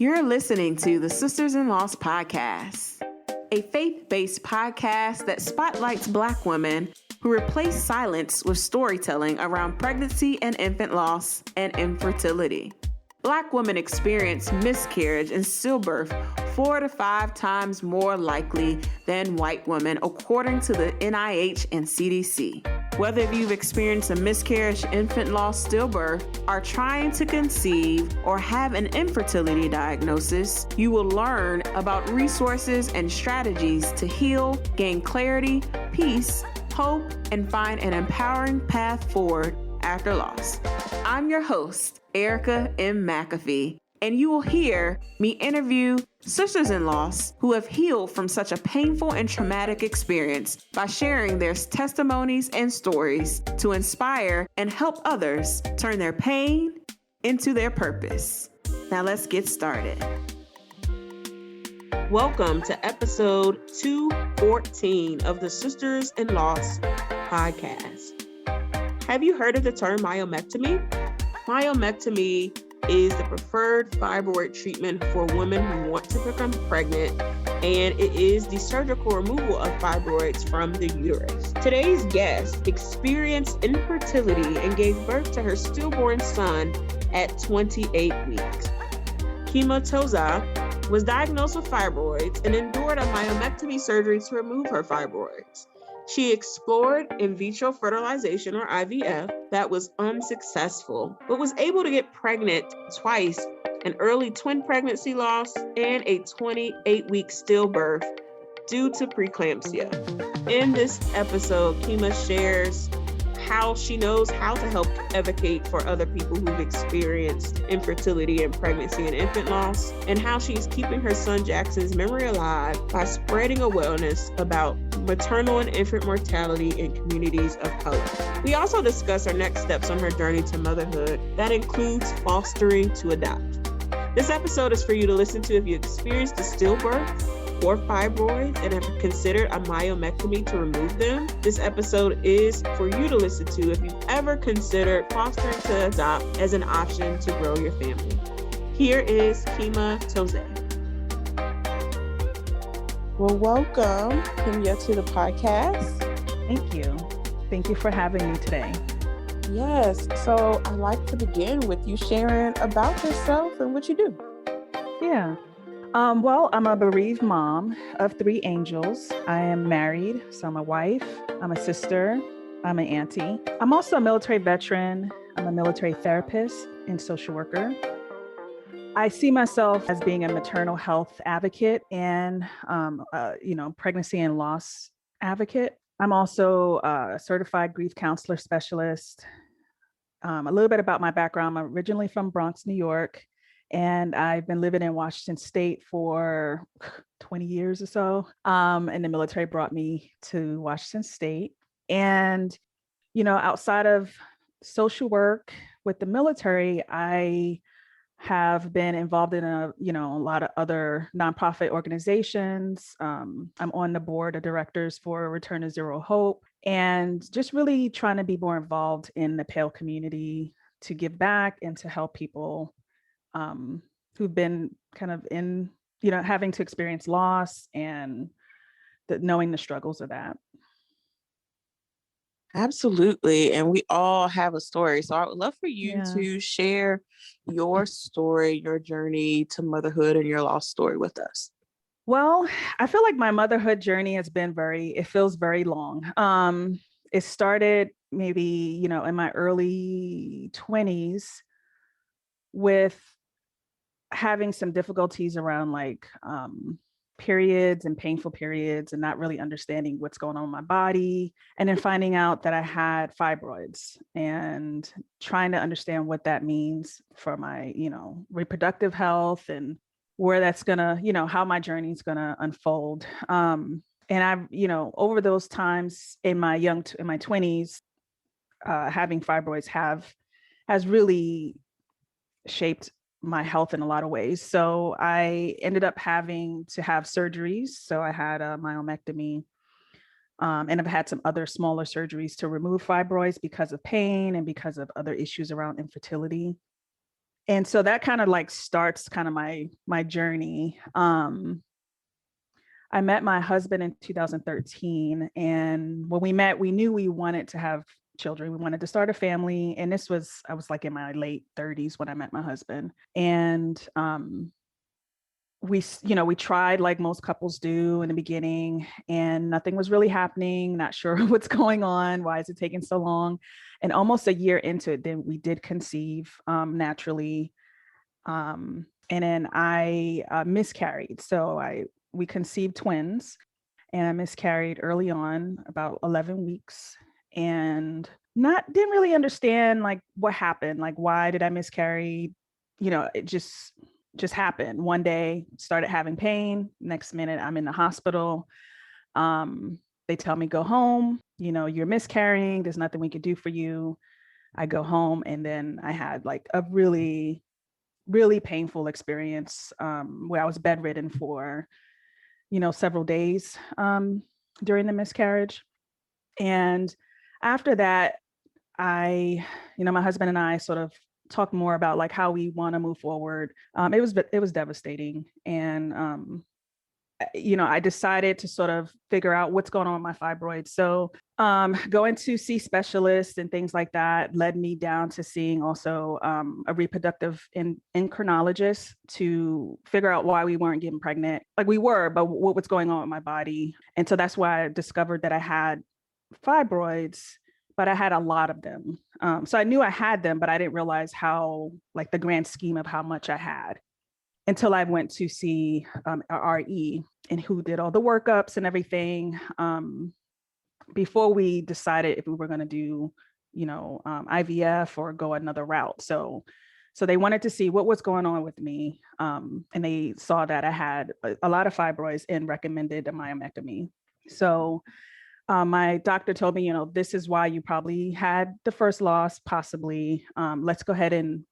You're listening to the Sisters-in-Laws podcast, a faith-based podcast that spotlights Black women who replace silence with storytelling around pregnancy and infant loss and infertility. Black women experience miscarriage and stillbirth 4 to 5 times more likely than white women, according to the NIH and CDC. Whether you've experienced a miscarriage, infant loss, stillbirth, are trying to conceive, or have an infertility diagnosis, you will learn about resources and strategies to heal, gain clarity, peace, hope, and find an empowering path forward after loss. I'm your host, Erica M. McAfee, and you will hear me interview sisters-in-laws who have healed from such a painful and traumatic experience by sharing their testimonies and stories to inspire and help others turn their pain into their purpose. Now let's get started. Welcome to episode 214 of the Sisters-in-Laws podcast. Have you heard of the term myomectomy? Myomectomy is the preferred fibroid treatment for women who want to become pregnant, and it is the surgical removal of fibroids from the uterus. Today's guest experienced infertility and gave birth to her stillborn son at 28 weeks. Kima Tozay was diagnosed with fibroids and endured a myomectomy surgery to remove her fibroids. She explored in vitro fertilization, or IVF, that was unsuccessful, but was able to get pregnant twice, an early twin pregnancy loss and a 28-week stillbirth due to preeclampsia. In this episode, Kima shares how she knows how to help advocate for other people who've experienced infertility and pregnancy and infant loss, and how she's keeping her son Jaxson's memory alive by spreading awareness about maternal and infant mortality in communities of color. We also discuss our next steps on her journey to motherhood. That includes fostering to adopt. This episode is for you to listen to if you experienced a stillbirth or fibroids and have considered a myomectomy to remove them. This episode is for you to listen to if you've ever considered fostering to adopt as an option to grow your family. Here is Kima Tozay. Well, welcome, Kima, to the podcast. Thank you. Thank you for having me today. Yes, so I'd like to begin with you sharing about yourself and what you do. Yeah. Well, I'm a bereaved mom of 3 angels. I am married, so I'm a wife, I'm a sister, I'm an auntie. I'm also a military veteran. I'm a military therapist and social worker. I see myself as being a maternal health advocate and, pregnancy and loss advocate. I'm also a certified grief counselor specialist. A little bit about my background. I'm originally from Bronx, New York. And I've been living in Washington State for 20 years or so. And the military brought me to Washington State. And, outside of social work with the military, I have been involved in a lot of other nonprofit organizations. I'm on the board of directors for Return to Zero Hope, and just really trying to be more involved in the PALE community to give back and to help people who've been kind of in, having to experience loss and knowing the struggles of that. Absolutely. And we all have a story. So I would love for you to share your story, your journey to motherhood and your lost story with us. Well, I feel like my motherhood journey has been it feels very long. It started maybe, in my early 20s with having some difficulties around periods and painful periods and not really understanding what's going on in my body. And then finding out that I had fibroids and trying to understand what that means for my, reproductive health and where that's gonna, how my journey is gonna unfold. And I've, over those times in my 20s, having fibroids has really shaped my health in a lot of ways. So I ended up having to have surgeries. So I had a myomectomy, and I've had some other smaller surgeries to remove fibroids because of pain and because of other issues around infertility. And so that kind of like starts kind of my journey. I met my husband in 2013. And when we met, we knew we wanted to have children. We wanted to start a family. And I was like in my late 30s when I met my husband. And we tried like most couples do in the beginning, and nothing was really happening. Not sure what's going on. Why is it taking so long? And almost a year into it, then we did conceive naturally. And then I miscarried. So we conceived twins, and I miscarried early on, about 11 weeks, and didn't really understand like what happened. Like, why did I miscarry? It just happened. One day, started having pain. Next minute, I'm in the hospital. They tell me, go home. You're miscarrying. There's nothing we could do for you. I go home, and then I had like a really, really painful experience where I was bedridden for several days during the miscarriage. And after that, my husband and I sort of talked more about like how we want to move forward. It was devastating. And, I decided to sort of figure out what's going on with my fibroids. So going to see specialists and things like that led me down to seeing also a reproductive endocrinologist to figure out why we weren't getting pregnant. Like we were, but what was going on with my body. And so that's why I discovered that I had fibroids, but I had a lot of them. So I knew I had them, but I didn't realize how, like the grand scheme of how much I had, until I went to see a RE, and who did all the workups and everything before we decided if we were going to do, IVF or go another route. So they wanted to see what was going on with me. And they saw that I had a lot of fibroids and recommended a myomectomy. So my doctor told me, this is why you probably had the first loss, possibly. Let's go ahead and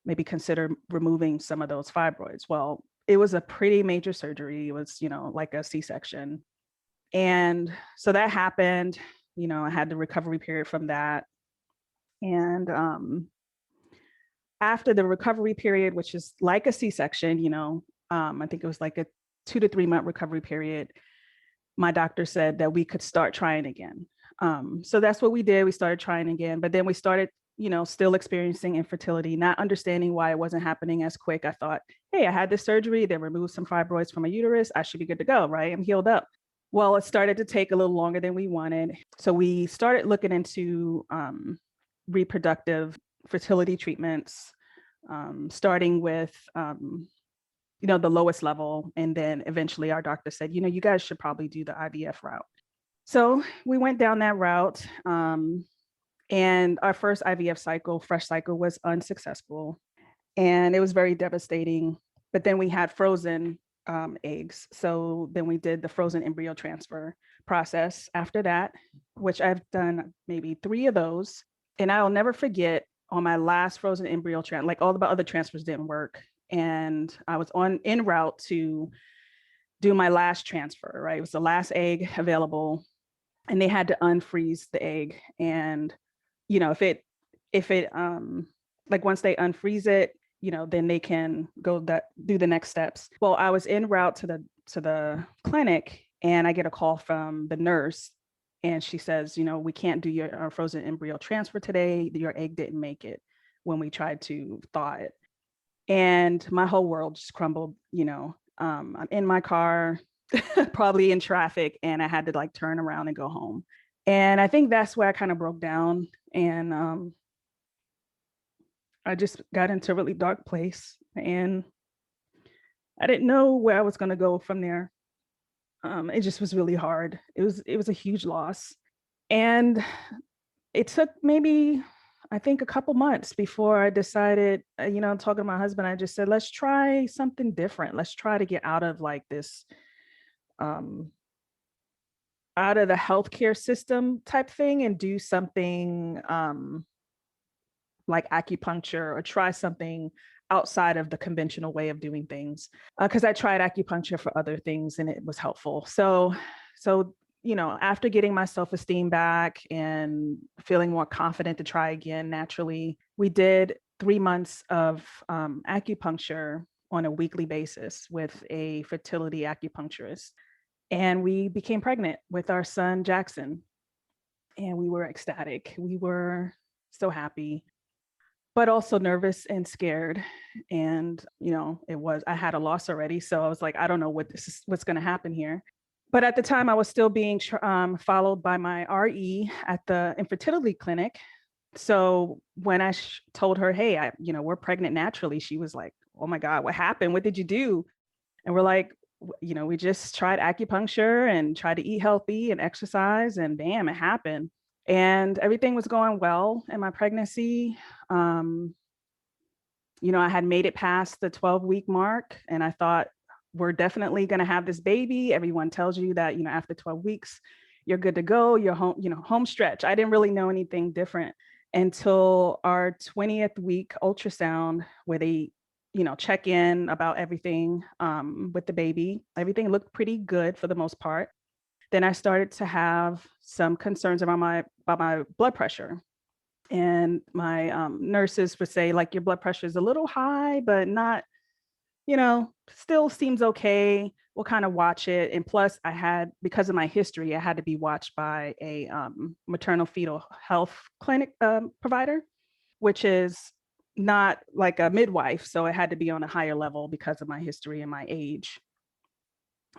maybe consider removing some of those fibroids. Well, it was a pretty major surgery. It was, like a C-section. And so that happened. I had the recovery period from that. And after the recovery period, which is like a C-section, I think it was like a 2 to 3 month recovery period, my doctor said that we could start trying again. So that's what we did. We started trying again, but then we started still experiencing infertility, not understanding why it wasn't happening as quick. I thought, hey, I had this surgery. They removed some fibroids from my uterus. I should be good to go, right? I'm healed up. Well, it started to take a little longer than we wanted. So we started looking into reproductive fertility treatments, starting with, the lowest level. And then eventually our doctor said, you guys should probably do the IVF route. So we went down that route. And our first IVF fresh cycle, was unsuccessful. And it was very devastating. But then we had frozen eggs. So then we did the frozen embryo transfer process after that, which I've done maybe 3 of those. And I'll never forget, on my last frozen embryo transfer, like all the other transfers didn't work. And I was en route to do my last transfer, right? It was the last egg available. And they had to unfreeze the egg. And if it like once they unfreeze it, then they can do the next steps. Well, I was en route to the clinic, and I get a call from the nurse, and she says, we can't do your frozen embryo transfer today. Your egg didn't make it when we tried to thaw it. And my whole world just crumbled. I'm in my car, probably in traffic, and I had to like turn around and go home. And I think that's where I kind of broke down, and I just got into a really dark place, and I didn't know where I was going to go from there. It just was really hard. It was a huge loss. And it took maybe, I think, a couple months before I decided, talking to my husband, I just said, let's try something different. Let's try to get out of like this, out of the healthcare system type thing, and do something like acupuncture, or try something outside of the conventional way of doing things. Because I tried acupuncture for other things and it was helpful. So, after getting my self-esteem back and feeling more confident to try again, naturally, we did 3 months of acupuncture on a weekly basis with a fertility acupuncturist. And we became pregnant with our son, Jaxson. And we were ecstatic. We were so happy, but also nervous and scared. And, I had a loss already. So I was like, I don't know what's going to happen here. But at the time, I was still being followed by my RE at the infertility clinic. So when I told her, hey, we're pregnant naturally, she was like, oh my God, what happened? What did you do? And we're like, we just tried acupuncture and tried to eat healthy and exercise, and bam, it happened. And everything was going well in my pregnancy. I had made it past the 12-week mark, and I thought, we're definitely going to have this baby. Everyone tells you that, after 12 weeks, you're good to go. You're home, home stretch. I didn't really know anything different until our 20th week ultrasound, where they, check in about everything with the baby. Everything looked pretty good for the most part. Then I started to have some concerns about my blood pressure. And my nurses would say, like, your blood pressure is a little high, but not, still seems okay. We'll kind of watch it. And plus because of my history, I had to be watched by a maternal fetal health clinic provider, which is not like a midwife. So it had to be on a higher level because of my history and my age.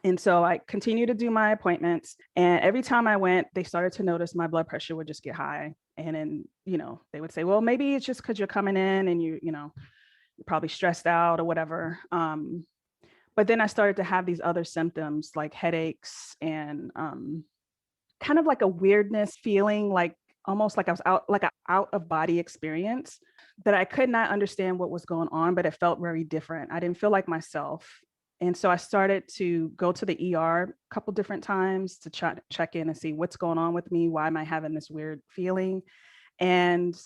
And so I continued to do my appointments. And every time I went, they started to notice my blood pressure would just get high. And then, they would say, well, maybe it's just because you're coming in and you're probably stressed out or whatever. But then I started to have these other symptoms like headaches and kind of like a weirdness feeling, like almost like I was an out of body experience that I could not understand what was going on, but it felt very different. I didn't feel like myself. And so I started to go to the ER a couple different times to check in and see what's going on with me. Why am I having this weird feeling? And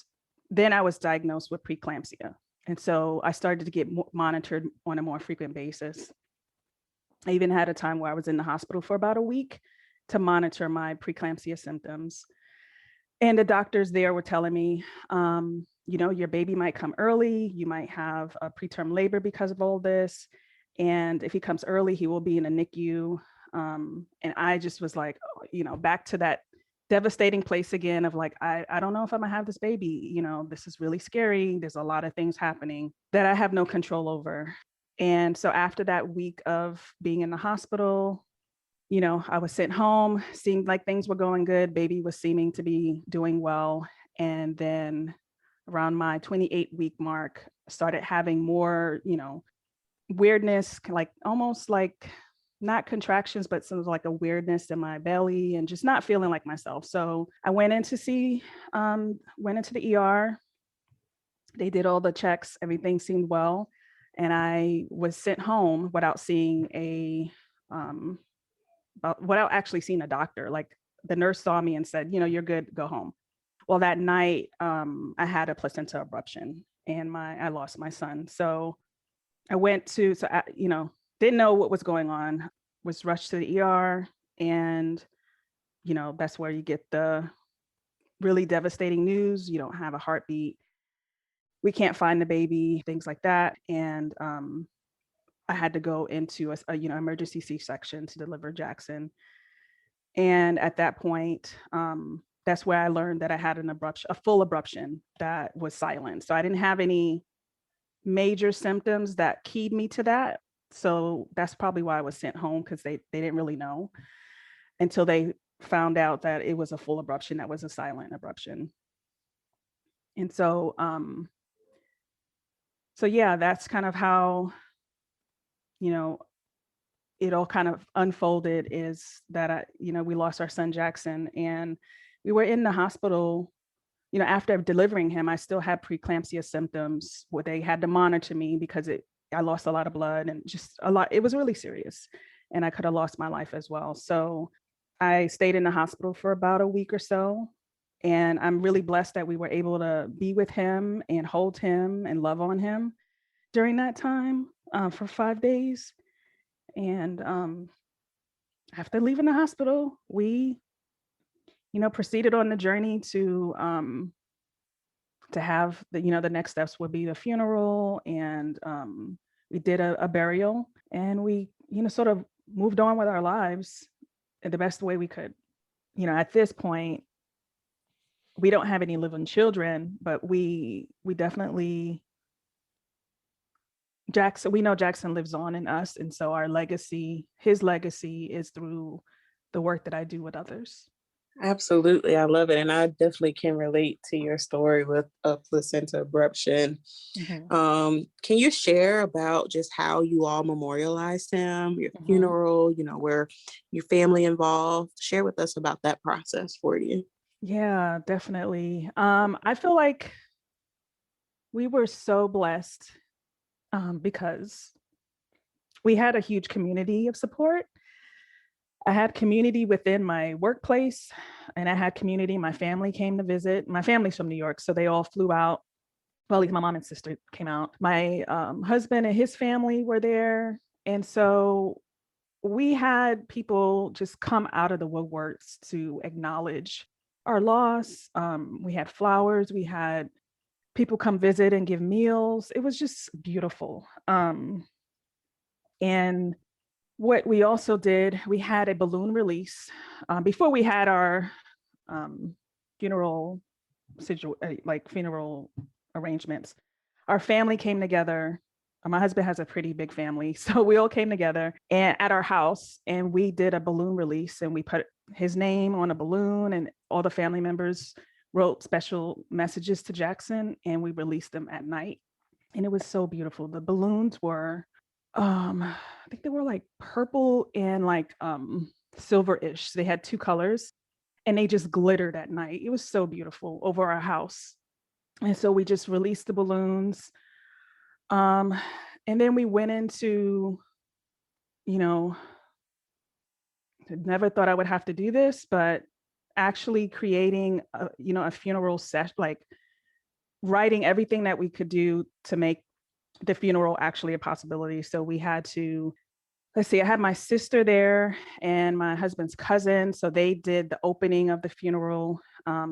then I was diagnosed with preeclampsia. And so I started to get monitored on a more frequent basis. I even had a time where I was in the hospital for about a week to monitor my preeclampsia symptoms. And the doctors there were telling me, your baby might come early. You might have a preterm labor because of all this. And if he comes early, he will be in a NICU. And I just was like, back to that devastating place again of like, I don't know if I'm gonna have this baby. This is really scary. There's a lot of things happening that I have no control over. And so after that week of being in the hospital, I was sent home, seemed like things were going good. Baby was seeming to be doing well. And then around my 28-week mark, started having more, weirdness, like almost like not contractions, but some like a weirdness in my belly and just not feeling like myself. So I went into the ER. They did all the checks. Everything seemed well. And I was sent home without actually seeing a doctor. Like the nurse saw me and said, you're good, go home. Well, that night, I had a placenta abruption and I lost my son. So I didn't know what was going on, was rushed to the ER. And, that's where you get the really devastating news. You don't have a heartbeat. We can't find the baby, things like that. And I had to go into a emergency C-section to deliver Jaxson. And at that point, that's where I learned that I had a full abruption that was silent. So I didn't have any major symptoms that keyed me to that. So that's probably why I was sent home, because they didn't really know until they found out that it was a full abruption that was a silent abruption. And so, yeah, that's kind of how, it all kind of unfolded, is that we lost our son Jaxson, and we were in the hospital. After delivering him, I still had preeclampsia symptoms where they had to monitor me because I lost a lot of blood and just a lot. It was really serious, and I could have lost my life as well. So I stayed in the hospital for about a week or so, and I'm really blessed that we were able to be with him and hold him and love on him during that time for 5 days. And after leaving the hospital, we proceeded on the journey to to have the, the next steps would be the funeral, and we did a burial, and we, sort of moved on with our lives in the best way we could. At this point, we don't have any living children, but we definitely, Jaxson, we know Jaxson lives on in us. And so his legacy is through the work that I do with others. Absolutely. I love it. And I definitely can relate to your story with a placenta abruption. Mm-hmm. Can you share about just how you all memorialized him, your mm-hmm. funeral, where your family involved? Share with us about that process for you. Yeah, definitely. I feel like we were so blessed because we had a huge community of support. I had community within my workplace, and I had community. My family came to visit. My family's from New York, so they all flew out. Well, at least my mom and sister came out. My husband and his family were there. And so we had people just come out of the woodworks to acknowledge our loss. We had flowers. We had people come visit and give meals. It was just beautiful. And what we also did, we had a balloon release before we had our funeral arrangements. Our family came together. My husband has a pretty big family, so we all came together and at our house, and we did a balloon release, and we put his name on a balloon, and all the family members wrote special messages to Jaxson, and we released them at night. And it was so beautiful. The balloons were I think they were like purple and like silver-ish. They had two colors, and they just glittered at night. It was so beautiful over our house. And so we just released the balloons. And then we went into, never thought I would have to do this, but actually creating a funeral session, like writing everything that we could do to make the funeral actually a possibility. So we had to, I had my sister there and my husband's cousin. So they did the opening of the funeral.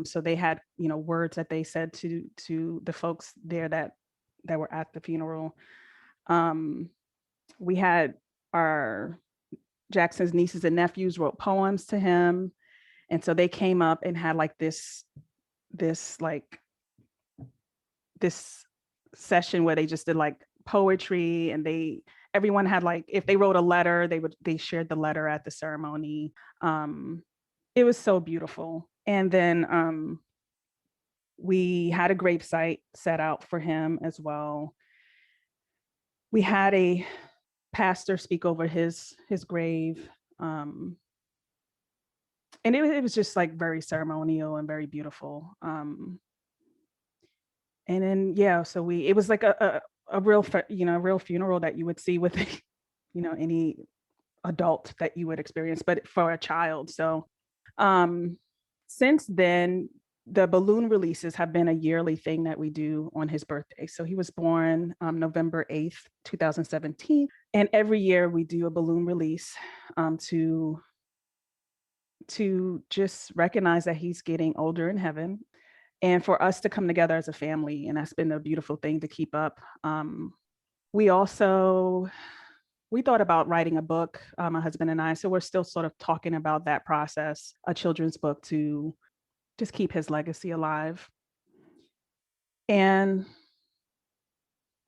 So they had, words that they said to the folks there that were at the funeral. We had our Jaxson's nieces and nephews wrote poems to him. And so they came up and had like this session where they just did like poetry, and everyone had like, if they wrote a letter, they shared the letter at the ceremony. It was so beautiful. And then we had a gravesite set out for him as well. We had a pastor speak over his grave. And it was just like very ceremonial and very beautiful. And then, so it was like a real, real funeral that you would see with, any adult that you would experience, but for a child. So since then, the balloon releases have been a yearly thing that we do on his birthday. So he was born November 8th, 2017. And every year we do a balloon release to just recognize that he's getting older in heaven, and for us to come together as a family. And that's been a beautiful thing to keep up. We thought about writing a book, my husband and I. So we're still sort of talking about that process, a children's book to just keep his legacy alive. And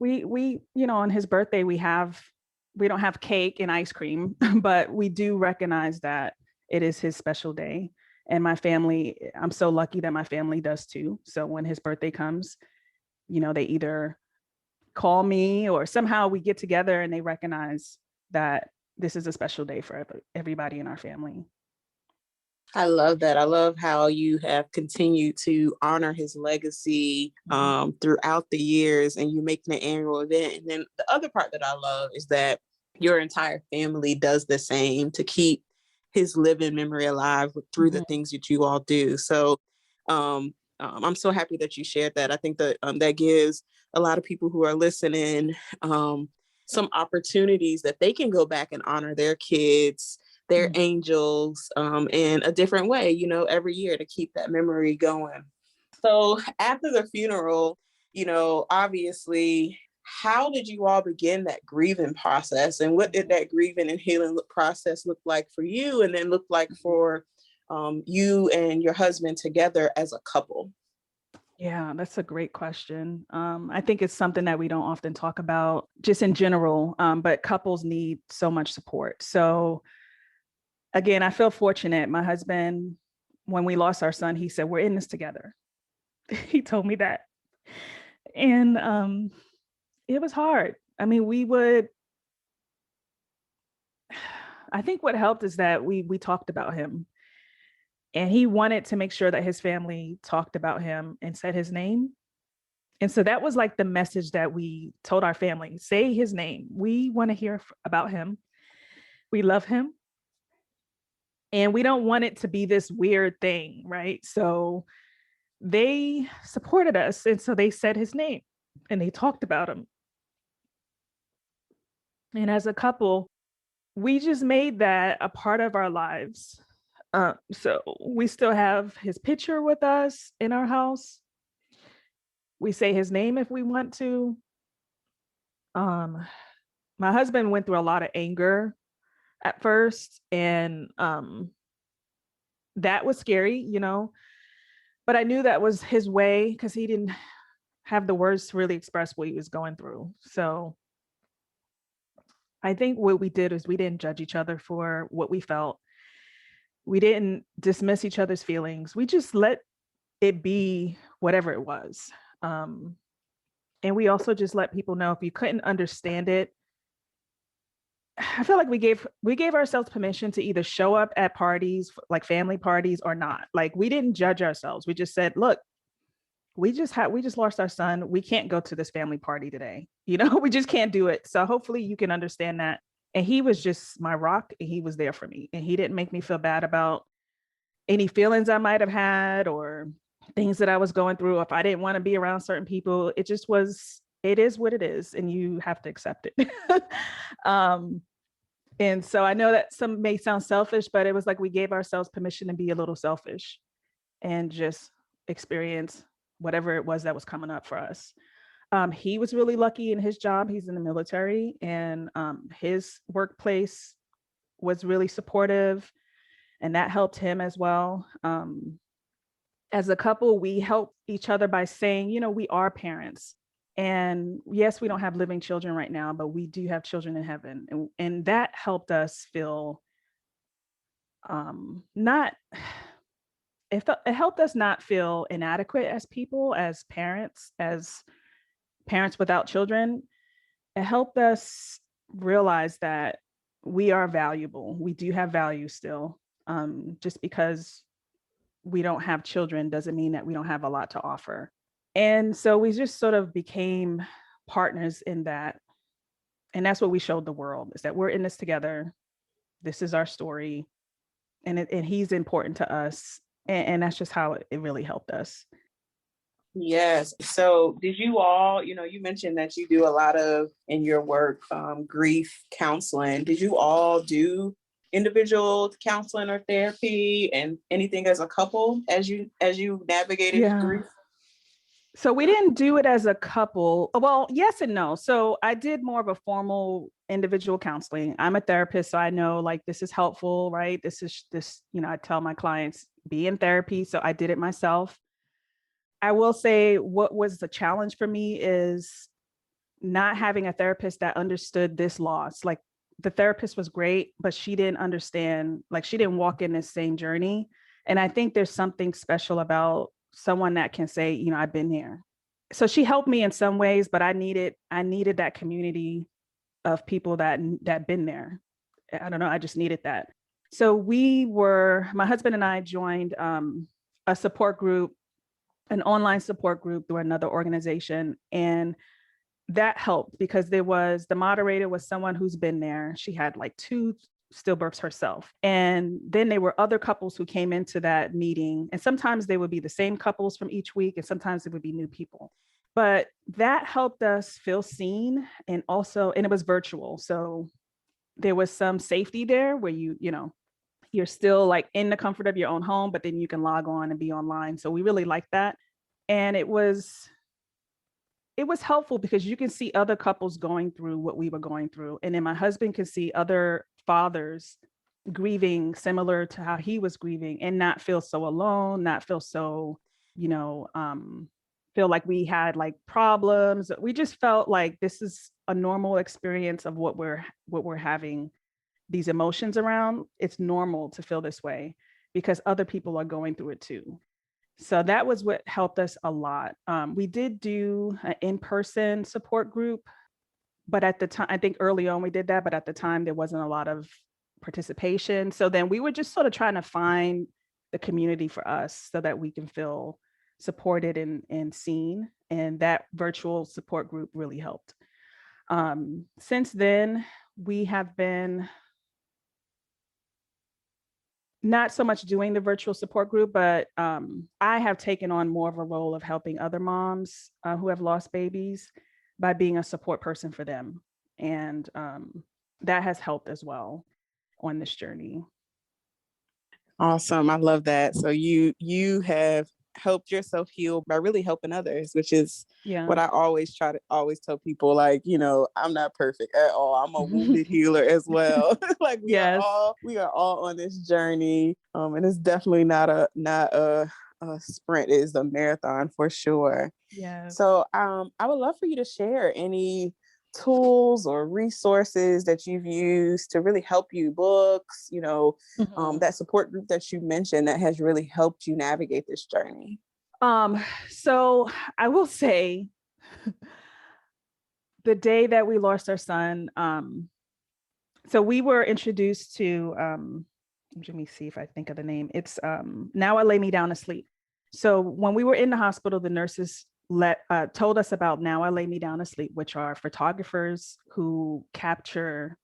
we on his birthday, we don't have cake and ice cream, but we do recognize that it is his special day. And my family, I'm so lucky that my family does too. So when his birthday comes, they either call me or somehow we get together and they recognize that this is a special day for everybody in our family. I love that. I love how you have continued to honor his legacy throughout the years, and you making an annual event. And then the other part that I love is that your entire family does the same to keep his living memory alive through the things that you all do. So I'm so happy that you shared that. I think that that gives a lot of people who are listening some opportunities that they can go back and honor their kids, their angels in a different way, every year to keep that memory going. So after the funeral, obviously, how did you all begin that grieving process, and what did that grieving and healing process look like for you, and then look like for you and your husband together as a couple? Yeah, that's a great question. I think it's something that we don't often talk about just in general, but couples need so much support. So again, I feel fortunate. My husband, when we lost our son, he said, "We're in this together." He told me that. And it was hard. I mean, I think what helped is that we talked about him, and he wanted to make sure that his family talked about him and said his name. And so that was like the message that we told our family: say his name. We want to hear about him. We love him. And we don't want it to be this weird thing, right? So they supported us. And so they said his name and they talked about him. And as a couple, we just made that a part of our lives. So we still have his picture with us in our house. We say his name if we want to. My husband went through a lot of anger at first, and that was scary, but I knew that was his way because he didn't have the words to really express what he was going through. So I think what we did is we didn't judge each other for what we felt. We didn't dismiss each other's feelings. We just let it be whatever it was. And we also just let people know if you couldn't understand it. I feel like we gave ourselves permission to either show up at parties, like family parties, or not. Like, we didn't judge ourselves. We just said, look, we just lost our son. We can't go to this family party today. We just can't do it. So hopefully you can understand that. And he was just my rock, and he was there for me. And he didn't make me feel bad about any feelings I might have had or things that I was going through. If I didn't want to be around certain people, it is what it is, and you have to accept it. And so I know that some may sound selfish, but it was like we gave ourselves permission to be a little selfish and just experience whatever it was that was coming up for us. He was really lucky in his job. He's in the military, and his workplace was really supportive, and that helped him as well. As a couple, we help each other by saying, we are parents. And yes, we don't have living children right now, but we do have children in heaven. And that helped us feel it helped us not feel inadequate as people, as parents without children. It helped us realize that we are valuable. We do have value still. Just because we don't have children doesn't mean that we don't have a lot to offer. And so we just sort of became partners in that. And that's what we showed the world, is that we're in this together. This is our story. And he's important to us. And that's just how it really helped us. Yes. So did you all, you mentioned that you do a lot of, in your work, grief counseling. Did you all do individual counseling or therapy and anything as a couple as you navigated grief? So we didn't do it as a couple. Well, yes and no. So I did more of a formal individual counseling. I'm a therapist, so I know like this is helpful, right? I tell my clients, be in therapy. So I did it myself. I will say what was the challenge for me is not having a therapist that understood this loss. Like, the therapist was great, but she didn't understand, like she didn't walk in this same journey. And I think there's something special about someone that can say, I've been there. So she helped me in some ways, but I needed that community of people that been there. I don't know. I just needed that. So my husband and I joined a support group, an online support group through another organization. And that helped because the moderator was someone who's been there. She had like 2 stillbirths herself. And then there were other couples who came into that meeting. And sometimes they would be the same couples from each week, and sometimes it would be new people. But that helped us feel seen. And it was virtual. So there was some safety there where you're still like in the comfort of your own home, but then you can log on and be online. So we really liked that. And it was helpful because you can see other couples going through what we were going through. And then my husband could see other fathers grieving similar to how he was grieving and not feel so alone, not feel so, feel like we had like problems. We just felt like this is a normal experience of what we're having these emotions around. It's normal to feel this way because other people are going through it too. So that was what helped us a lot. We did do an in-person support group, but at the time, I think early on we did that, but at the time there wasn't a lot of participation. So then we were just sort of trying to find the community for us so that we can feel supported and seen. And that virtual support group really helped. Since then, we have been not so much doing the virtual support group, but I have taken on more of a role of helping other moms who have lost babies by being a support person for them. And that has helped as well on this journey. Awesome. I love that. So you have helped yourself heal by really helping others, which is what I always always tell people, like, I'm not perfect at all. I'm a wounded healer as well. Like we are all on this journey. And it's definitely not a sprint, it is a marathon for sure. Yeah. So I would love for you to share any tools or resources that you've used to really help you, books, that support group that you mentioned that has really helped you navigate this journey. So I will say the day that we lost our son, so we were introduced to, let me see if I think of the name. It's Now I Lay Me Down to Sleep. So when we were in the hospital, the nurses told us about Now I Lay Me Down to Sleep, which are photographers who capture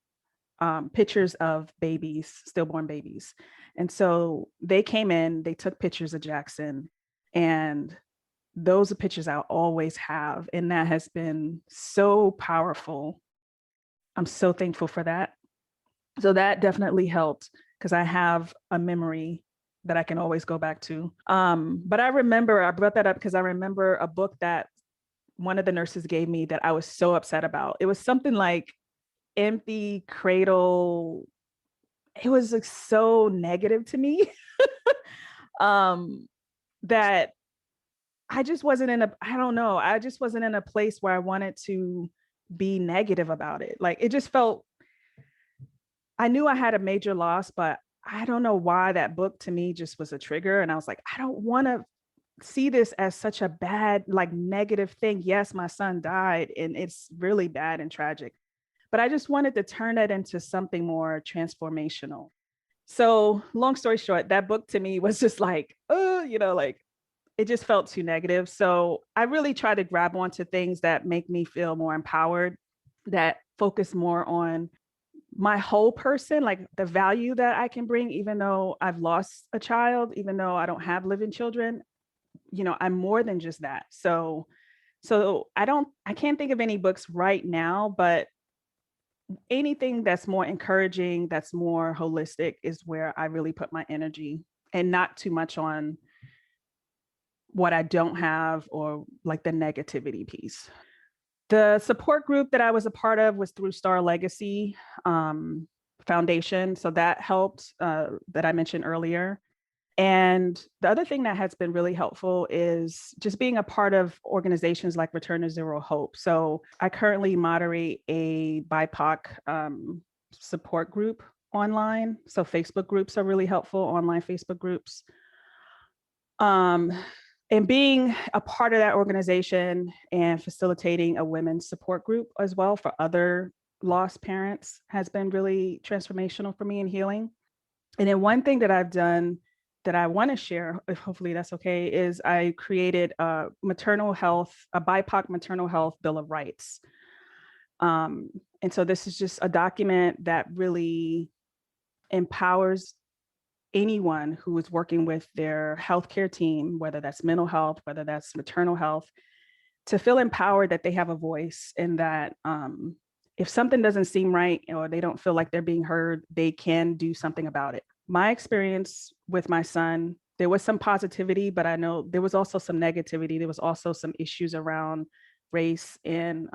pictures of babies, stillborn babies. And so they came in, they took pictures of Jaxson, and those are pictures I'll always have. And that has been so powerful. I'm so thankful for that. So that definitely helped because I have a memory that I can always go back to. But I brought that up because I remember a book that one of the nurses gave me that I was so upset about. It was something like Empty Cradle. It was like so negative to me that I just wasn't I just wasn't in a place where I wanted to be negative about it. Like it just felt, I knew I had a major loss, but I don't know why that book to me just was a trigger. And I was like, I don't want to see this as such a bad, like negative thing. Yes, my son died and it's really bad and tragic, but I just wanted to turn that into something more transformational. So long story short, that book to me was just like, like it just felt too negative. So I really try to grab onto things that make me feel more empowered, that focus more on my whole person, like the value that I can bring, even though I've lost a child, even though I don't have living children, I'm more than just that. So I can't think of any books right now, but anything that's more encouraging, that's more holistic is where I really put my energy, and not too much on what I don't have or like the negativity piece. The support group that I was a part of was through Star Legacy Foundation. So that helped, that I mentioned earlier. And the other thing that has been really helpful is just being a part of organizations like Return to Zero Hope. So I currently moderate a BIPOC support group online. So Facebook groups are really helpful, online Facebook groups. And being a part of that organization and facilitating a women's support group as well for other lost parents has been really transformational for me in healing. And then one thing that I've done that I want to share, hopefully that's okay, is I created a BIPOC maternal health bill of rights. And so this is just a document that really empowers anyone who is working with their healthcare team, whether that's mental health, whether that's maternal health, to feel empowered that they have a voice, and that if something doesn't seem right or they don't feel like they're being heard, they can do something about it. My experience with my son there was some positivity, but I know there was also some negativity. There was also some issues around race and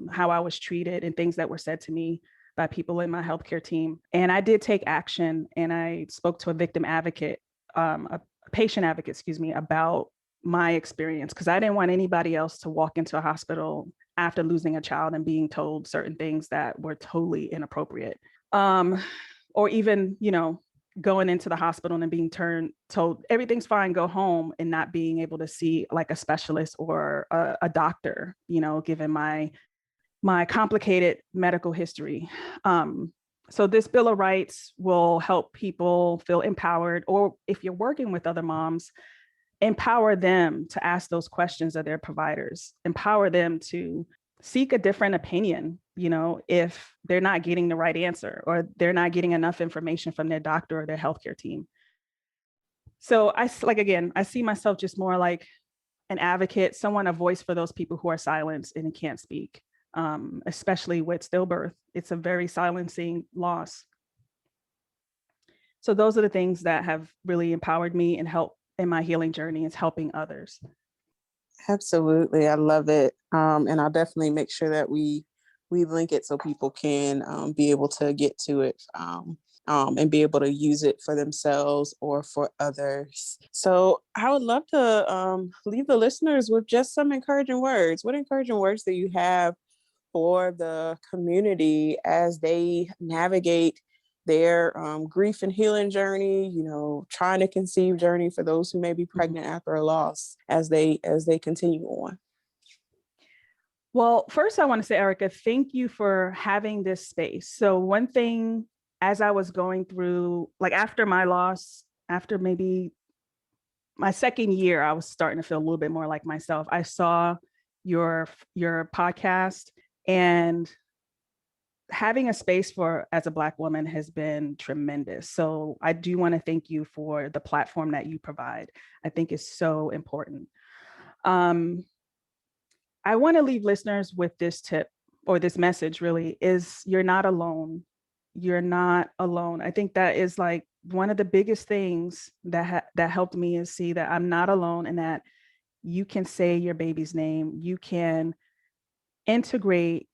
how I was treated and things that were said to me by people in my healthcare team. And I did take action, and I spoke to a victim advocate, a patient advocate, excuse me, about my experience, because I didn't want anybody else to walk into a hospital after losing a child and being told certain things that were totally inappropriate. Or even, going into the hospital and being told everything's fine, go home, and not being able to see like a specialist or a doctor, given my complicated medical history. So this Bill of Rights will help people feel empowered, or if you're working with other moms, empower them to ask those questions of their providers, empower them to seek a different opinion, if they're not getting the right answer or they're not getting enough information from their doctor or their healthcare team. So I see myself just more like an advocate, a voice for those people who are silenced and can't speak, especially with stillbirth. It's a very silencing loss. So those are the things that have really empowered me and helped in my healing journey, is helping others. Absolutely. I love it. And I'll definitely make sure that we link it so people can be able to get to it and be able to use it for themselves or for others. So I would love to leave the listeners with just some encouraging words. What encouraging words do you have for the community as they navigate their grief and healing journey, trying to conceive journey for those who may be pregnant after a loss as they continue on? Well, first I want to say, Erica, thank you for having this space. So one thing, as I was going through, like after my loss, after maybe my second year, I was starting to feel a little bit more like myself. I saw your podcast, and having a space as a Black woman has been tremendous. So I do want to thank you for the platform that you provide. I think it's so important. I want to leave listeners with this tip, or this message really, is you're not alone. You're not alone. I think that is like one of the biggest things that helped me, is see that I'm not alone, and that you can say your baby's name. You can integrate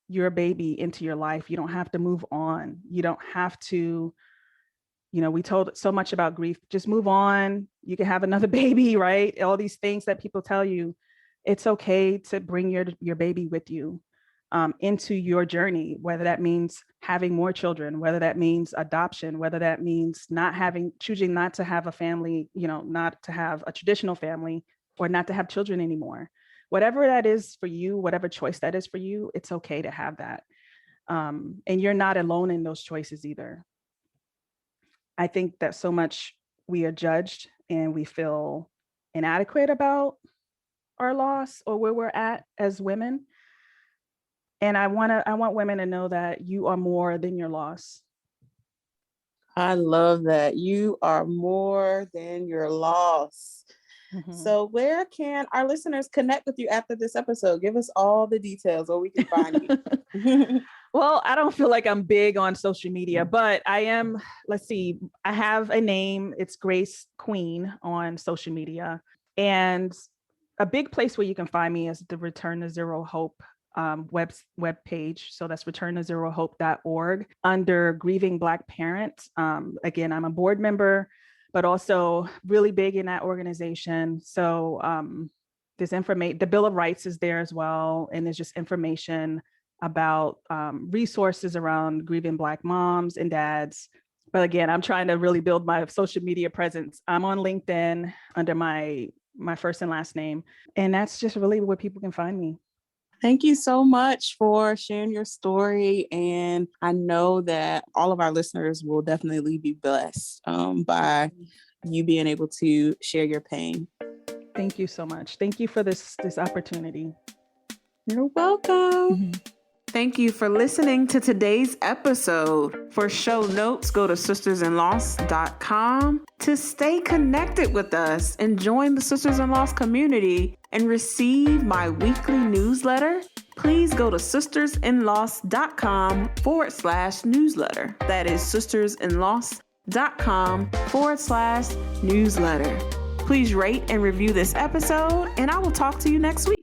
your baby into your life. You don't have to move on. You don't have to, we told so much about grief, just move on. You can have another baby, right? All these things that people tell you. It's okay to bring your baby with you into your journey, whether that means having more children, whether that means adoption, whether that means choosing not to have a family, not to have a traditional family, or not to have children anymore. Whatever that is for you, whatever choice that is for you, it's okay to have that. And you're not alone in those choices either. I think that so much we are judged and we feel inadequate about our loss or where we're at as women. And I want women to know that you are more than your loss. I love that. You are more than your loss. Mm-hmm. So where can our listeners connect with you after this episode? Give us all the details where we can find you. Well, I don't feel like I'm big on social media, but I am. Let's see. I have a name. It's Grace Queen on social media. And a big place where you can find me is the Return to Zero Hope web page. So that's returntozerohope.org under Grieving Black Parents. Again, I'm a board member, but also really big in that organization. So there's the Bill of Rights is there as well. And there's just information about resources around grieving Black moms and dads. But again, I'm trying to really build my social media presence. I'm on LinkedIn under my first and last name. And that's just really where people can find me. Thank you so much for sharing your story. And I know that all of our listeners will definitely be blessed by you being able to share your pain. Thank you so much. Thank you for this opportunity. You're welcome. Mm-hmm. Thank you for listening to today's episode. For show notes, go to sistersinloss.com to stay connected with us and join the Sisters in Loss community and receive my weekly newsletter. Please go to sistersinloss.com/newsletter. That is sistersinloss.com myomectomy.com/newsletter. Please rate and review this episode, and I will talk to you next week.